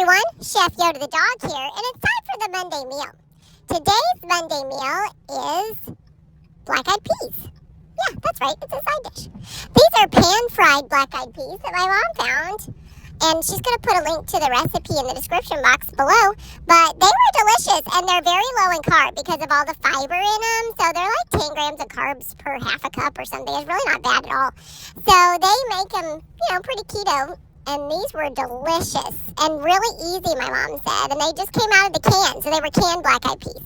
everyone, Chef Yoda the dog here, and it's time for the Monday meal. Today's Monday meal is black-eyed peas. Yeah, that's right, it's a side dish. These are pan-fried black-eyed peas that my mom found, and she's going to put a link to the recipe in the description box below, but they were delicious, and they're very low in carb because of all the fiber in them, so they're like 10 grams of carbs per half a cup or something. It's really not bad at all. So they make them, pretty keto. And these were delicious and really easy, my mom said. And they just came out of the can, so they were canned black-eyed peas.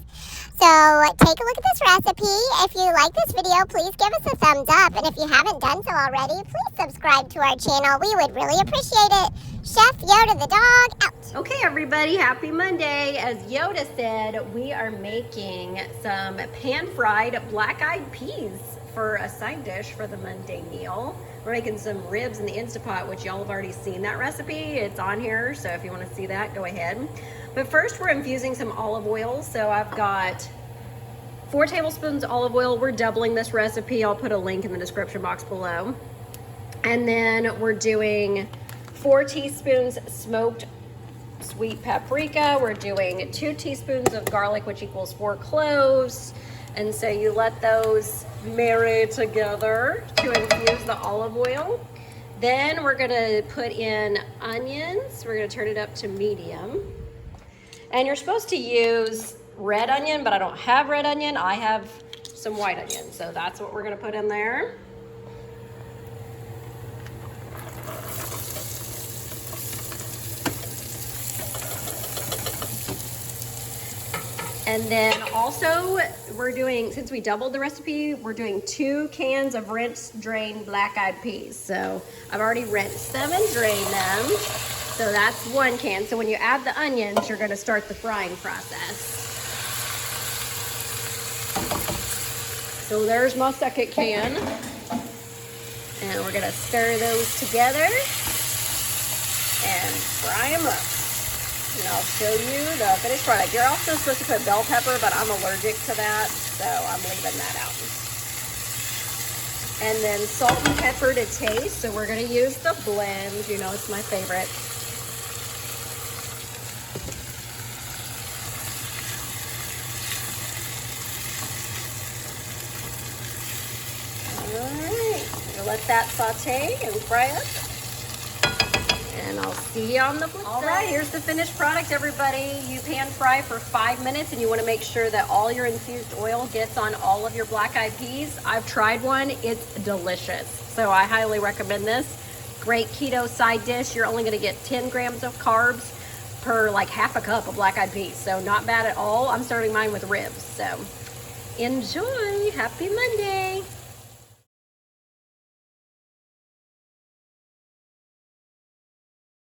So take a look at this recipe. If you like this video, please give us a thumbs up. And if you haven't done so already, please subscribe to our channel. We would really appreciate it. Chef Yoda the dog, out. Okay, everybody, happy Monday. As Yoda said, we are making some pan-fried black-eyed peas for a side dish for the Monday meal. We're making some ribs in the Instapot, which y'all have already seen that recipe. It's on here, so if you want to see that, go ahead. But first, we're infusing some olive oil. So I've got 4 tablespoons olive oil. We're doubling this recipe. I'll put a link in the description box below. And then we're doing 4 teaspoons smoked sweet paprika. We're doing 2 teaspoons of garlic, which equals 4 cloves. And so you let those marry together to infuse the olive oil. Then we're gonna put in onions. We're gonna turn it up to medium. And you're supposed to use red onion, but I don't have red onion. I have some white onion, so that's what we're gonna put in there. And then also we're doing, since we doubled the recipe, we're doing 2 cans of rinsed, drained black-eyed peas. So I've already rinsed them and drained them. So that's 1 can. So when you add the onions, you're gonna start the frying process. So there's my 2nd can. And we're gonna stir those together and fry them up. And I'll show you the finished product. You're also supposed to put bell pepper, but I'm allergic to that, so I'm leaving that out. And then salt and pepper to taste. So we're gonna use the blend. You know, it's my favorite. All right, we'll let that saute and fry up. And I'll see you on the flip side. All right, here's the finished product, everybody. You pan fry for 5 minutes, and you want to make sure that all your infused oil gets on all of your black-eyed peas. I've tried one. It's delicious. So I highly recommend this. Great keto side dish. You're only going to get 10 grams of carbs per like half a cup of black-eyed peas. So not bad at all. I'm serving mine with ribs. So enjoy. Happy Monday.